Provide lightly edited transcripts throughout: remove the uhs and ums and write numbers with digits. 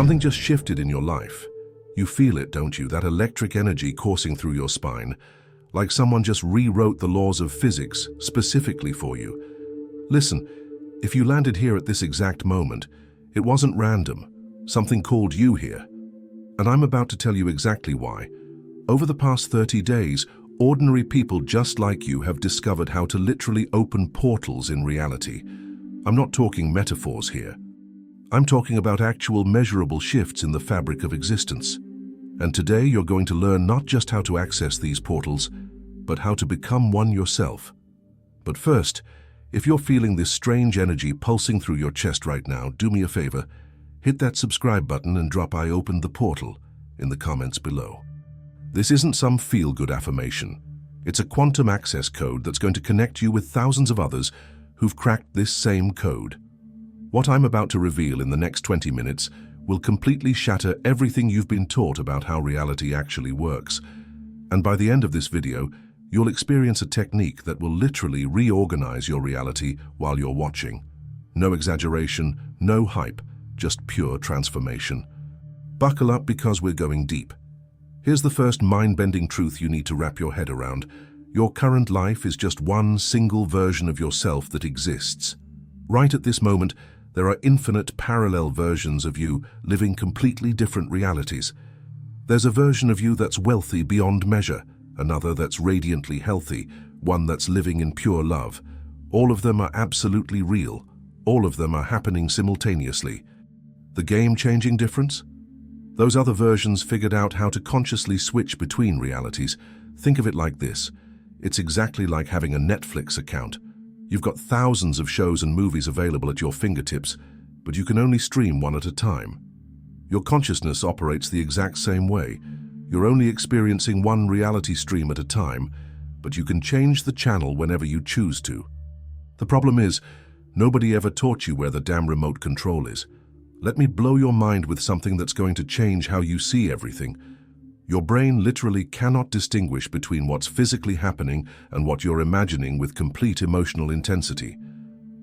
Something just shifted in your life. You feel it, don't you? That electric energy coursing through your spine, like someone just rewrote the laws of physics specifically for you. Listen, if you landed here at this exact moment, it wasn't random. Something called you here. And I'm about to tell you exactly why. Over the past 30 days, ordinary people just like you have discovered how to literally open portals in reality. I'm not talking metaphors here. I'm talking about actual measurable shifts in the fabric of existence. And today you're going to learn not just how to access these portals, but how to become one yourself. But first, if you're feeling this strange energy pulsing through your chest right now, do me a favor, hit that subscribe button and drop "I opened the portal" in the comments below. This isn't some feel-good affirmation. It's a quantum access code that's going to connect you with thousands of others who've cracked this same code. What I'm about to reveal in the next 20 minutes will completely shatter everything you've been taught about how reality actually works. And by the end of this video, you'll experience a technique that will literally reorganize your reality while you're watching. No exaggeration, no hype, just pure transformation. Buckle up because we're going deep. Here's the first mind-bending truth you need to wrap your head around. Your current life is just one single version of yourself that exists. Right at this moment, there are infinite parallel versions of you living completely different realities. There's a version of you that's wealthy beyond measure, another that's radiantly healthy, one that's living in pure love. All of them are absolutely real. All of them are happening simultaneously. The game-changing difference? Those other versions figured out how to consciously switch between realities. Think of it like this. It's exactly like having a Netflix account. You've got thousands of shows and movies available at your fingertips, but you can only stream one at a time. Your consciousness operates the exact same way. You're only experiencing one reality stream at a time, but you can change the channel whenever you choose to. The problem is, nobody ever taught you where the damn remote control is. Let me blow your mind with something that's going to change how you see everything. Your brain literally cannot distinguish between what's physically happening and what you're imagining with complete emotional intensity.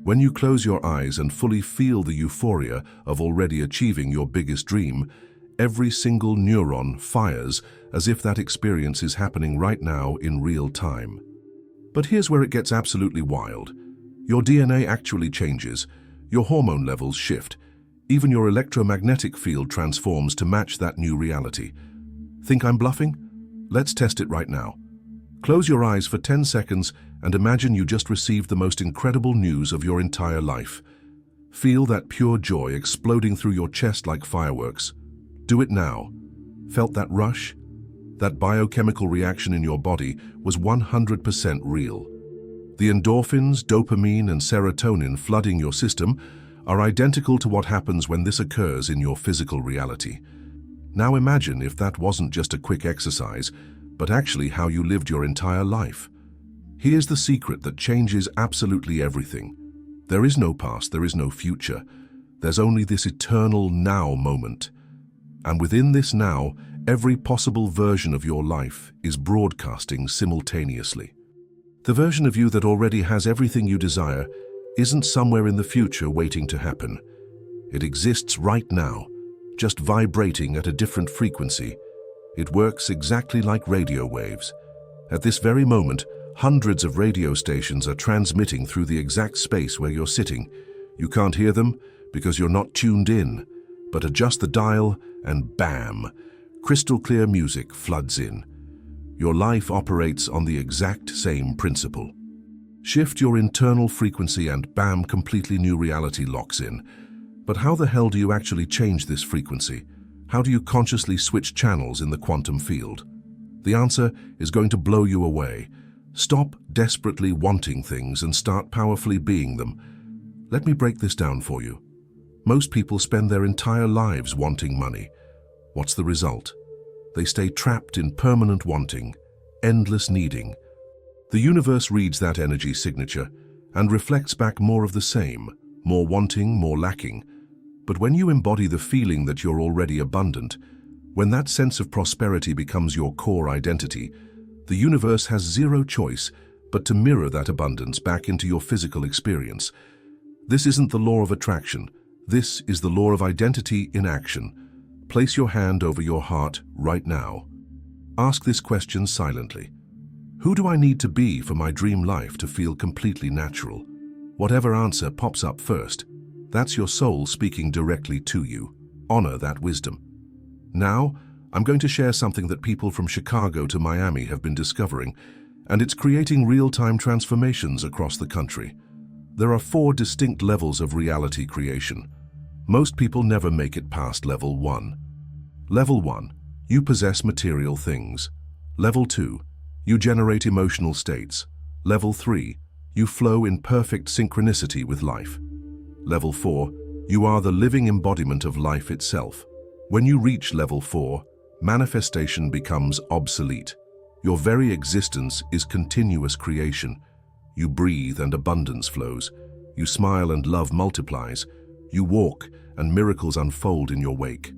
When you close your eyes and fully feel the euphoria of already achieving your biggest dream, every single neuron fires as if that experience is happening right now in real time. But here's where it gets absolutely wild. Your DNA actually changes, your hormone levels shift, even your electromagnetic field transforms to match that new reality. Think I'm bluffing? Let's test it right now. Close your eyes for 10 seconds and imagine you just received the most incredible news of your entire life. Feel that pure joy exploding through your chest like fireworks. Do it now. Felt that rush? That biochemical reaction in your body was 100% real. The endorphins, dopamine, and serotonin flooding your system are identical to what happens when this occurs in your physical reality. Now imagine if that wasn't just a quick exercise, but actually how you lived your entire life. Here's the secret that changes absolutely everything. There is no past, there is no future. There's only this eternal now moment. And within this now, every possible version of your life is broadcasting simultaneously. The version of you that already has everything you desire isn't somewhere in the future waiting to happen. It exists right now, just vibrating at a different frequency. It works exactly like radio waves. At this very moment, hundreds of radio stations are transmitting through the exact space where you're sitting. You can't hear them because you're not tuned in, but adjust the dial and bam, crystal clear music floods in. Your life operates on the exact same principle. Shift your internal frequency and bam, completely new reality locks in. But how the hell do you actually change this frequency? How do you consciously switch channels in the quantum field? The answer is going to blow you away. Stop desperately wanting things and start powerfully being them. Let me break this down for you. Most people spend their entire lives wanting money. What's the result? They stay trapped in permanent wanting, endless needing. The universe reads that energy signature and reflects back more of the same, more wanting, more lacking. But when you embody the feeling that you're already abundant, when that sense of prosperity becomes your core identity, the universe has zero choice but to mirror that abundance back into your physical experience. This isn't the law of attraction. This is the law of identity in action. Place your hand over your heart right now. Ask this question silently. Who do I need to be for my dream life to feel completely natural? Whatever answer pops up first, that's your soul speaking directly to you. Honor that wisdom. Now, I'm going to share something that people from Chicago to Miami have been discovering, and it's creating real-time transformations across the country. There are 4 distinct levels of reality creation. Most people never make it past level 1. Level 1, you possess material things. Level 2, you generate emotional states. Level 3, you flow in perfect synchronicity with life. Level 4, you are the living embodiment of life itself. When you reach level 4, manifestation becomes obsolete. Your very existence is continuous creation. You breathe and abundance flows. You smile and love multiplies. You walk and miracles unfold in your wake.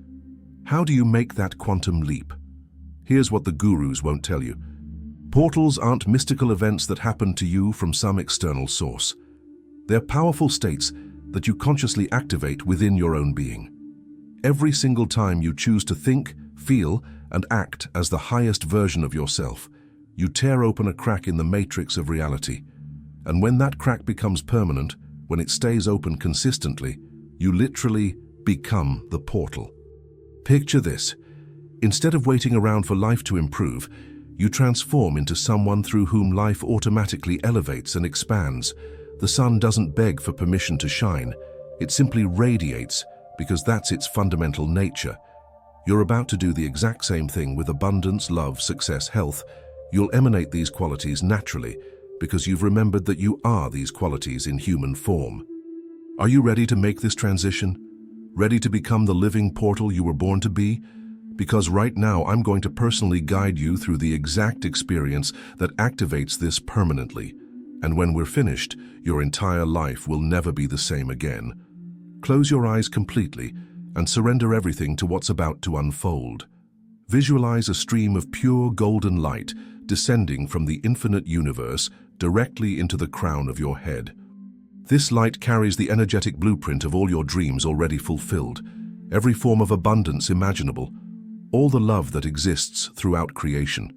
How do you make that quantum leap? Here's what the gurus won't tell you. Portals aren't mystical events that happen to you from some external source. They're powerful states that you consciously activate within your own being. Every single time you choose to think, feel, and act as the highest version of yourself, you tear open a crack in the matrix of reality. And when that crack becomes permanent, when it stays open consistently, you literally become the portal. Picture this. Instead of waiting around for life to improve, you transform into someone through whom life automatically elevates and expands. The sun doesn't beg for permission to shine. It simply radiates because that's its fundamental nature. You're about to do the exact same thing with abundance, love, success, health. You'll emanate these qualities naturally because you've remembered that you are these qualities in human form. Are you ready to make this transition? Ready to become the living portal you were born to be? Because right now I'm going to personally guide you through the exact experience that activates this permanently. And when we're finished, your entire life will never be the same again. Close your eyes completely and surrender everything to what's about to unfold. Visualize a stream of pure golden light descending from the infinite universe directly into the crown of your head. This light carries the energetic blueprint of all your dreams already fulfilled, every form of abundance imaginable, all the love that exists throughout creation.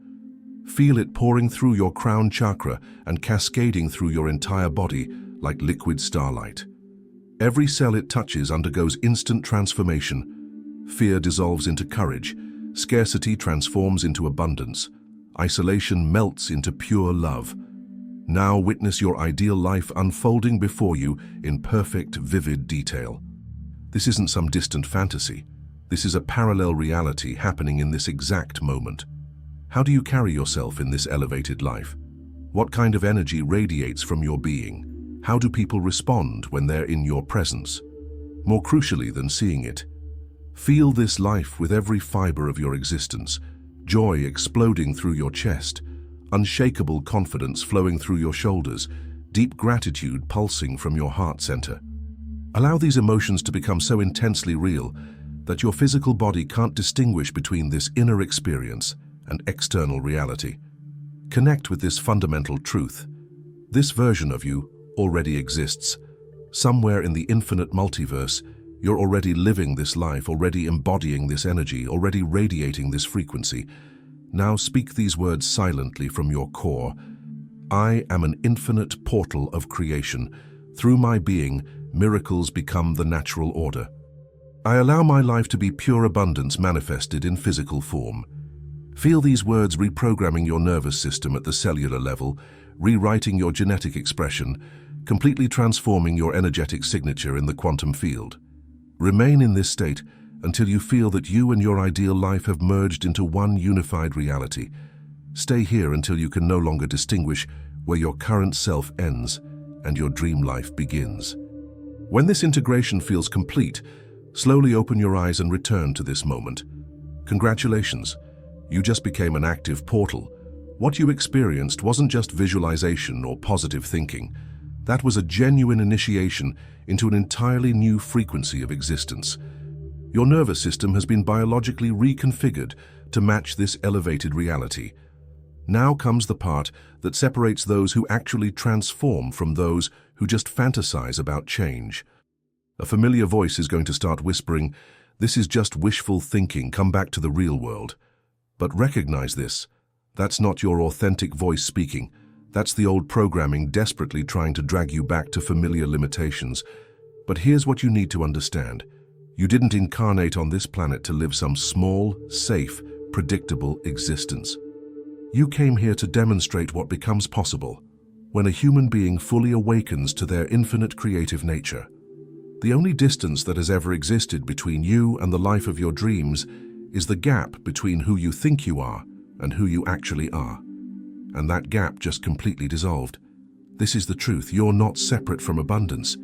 Feel it pouring through your crown chakra and cascading through your entire body like liquid starlight. Every cell it touches undergoes instant transformation. Fear dissolves into courage, scarcity transforms into abundance, isolation melts into pure love. Now witness your ideal life unfolding before you in perfect, vivid detail. This isn't some distant fantasy. This is a parallel reality happening in this exact moment. How do you carry yourself in this elevated life? What kind of energy radiates from your being? How do people respond when they're in your presence? More crucially than seeing it, feel this life with every fiber of your existence, joy exploding through your chest, unshakable confidence flowing through your shoulders, deep gratitude pulsing from your heart center. Allow these emotions to become so intensely real that your physical body can't distinguish between this inner experience and external reality. Connect with this fundamental truth. This version of you already exists. Somewhere in the infinite multiverse, you're already living this life, already embodying this energy, already radiating this frequency. Now speak these words silently from your core. I am an infinite portal of creation. Through my being, miracles become the natural order. I allow my life to be pure abundance manifested in physical form. Feel these words reprogramming your nervous system at the cellular level, rewriting your genetic expression, completely transforming your energetic signature in the quantum field. Remain in this state until you feel that you and your ideal life have merged into one unified reality. Stay here until you can no longer distinguish where your current self ends and your dream life begins. When this integration feels complete, slowly open your eyes and return to this moment. Congratulations, you just became an active portal. What you experienced wasn't just visualization or positive thinking. That was a genuine initiation into an entirely new frequency of existence. Your nervous system has been biologically reconfigured to match this elevated reality. Now comes the part that separates those who actually transform from those who just fantasize about change. A familiar voice is going to start whispering, This is just wishful thinking. Come back to the real world. But recognize this. That's not your authentic voice speaking. That's the old programming desperately trying to drag you back to familiar limitations. But here's what you need to understand. You didn't incarnate on this planet to live some small, safe, predictable existence. You came here to demonstrate what becomes possible when a human being fully awakens to their infinite creative nature. The only distance that has ever existed between you and the life of your dreams is the gap between who you think you are and who you actually are. And that gap just completely dissolved. This is the truth. You're not separate from abundance.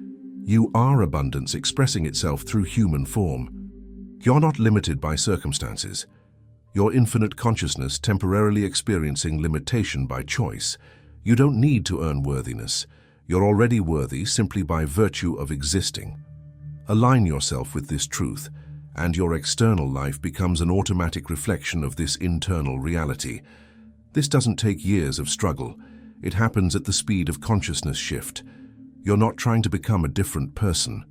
You are abundance expressing itself through human form. You're not limited by circumstances. Your infinite consciousness temporarily experiencing limitation by choice. You don't need to earn worthiness. You're already worthy simply by virtue of existing. Align yourself with this truth, and your external life becomes an automatic reflection of this internal reality. This doesn't take years of struggle. It happens at the speed of consciousness shift. You're not trying to become a different person.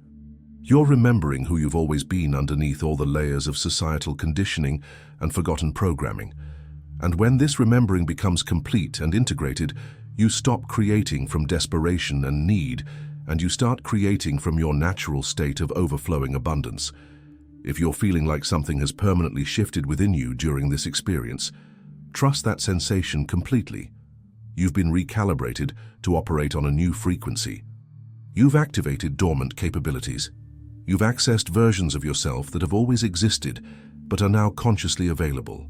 You're remembering who you've always been underneath all the layers of societal conditioning and forgotten programming. And when this remembering becomes complete and integrated, you stop creating from desperation and need, and you start creating from your natural state of overflowing abundance. If you're feeling like something has permanently shifted within you during this experience, trust that sensation completely. You've been recalibrated to operate on a new frequency. You've activated dormant capabilities. You've accessed versions of yourself that have always existed, but are now consciously available.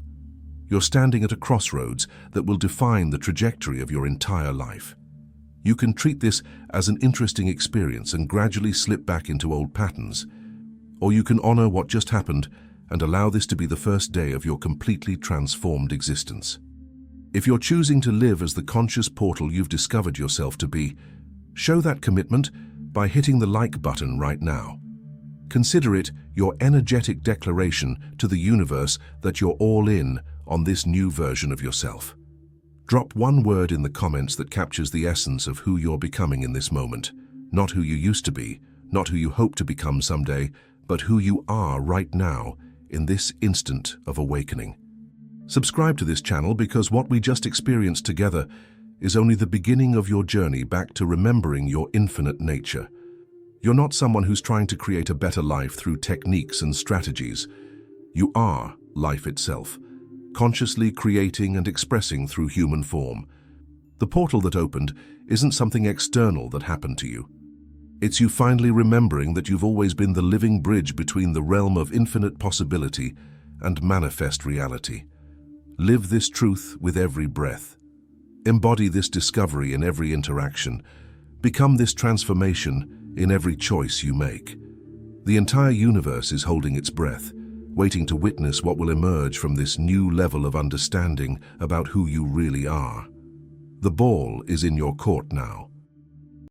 You're standing at a crossroads that will define the trajectory of your entire life. You can treat this as an interesting experience and gradually slip back into old patterns, or you can honor what just happened and allow this to be the first day of your completely transformed existence. If you're choosing to live as the conscious portal you've discovered yourself to be, show that commitment by hitting the like button right now. Consider it your energetic declaration to the universe that you're all in on this new version of yourself. Drop one word in the comments that captures the essence of who you're becoming in this moment. Not who you used to be, not who you hope to become someday, but who you are right now in this instant of awakening. Subscribe to this channel because what we just experienced together is only the beginning of your journey back to remembering your infinite nature. You're not someone who's trying to create a better life through techniques and strategies. You are life itself, consciously creating and expressing through human form. The portal that opened isn't something external that happened to you. It's you finally remembering that you've always been the living bridge between the realm of infinite possibility and manifest reality. Live this truth with every breath. Embody this discovery in every interaction. Become this transformation in every choice you make. The entire universe is holding its breath, waiting to witness what will emerge from this new level of understanding about who you really are. The ball is in your court now.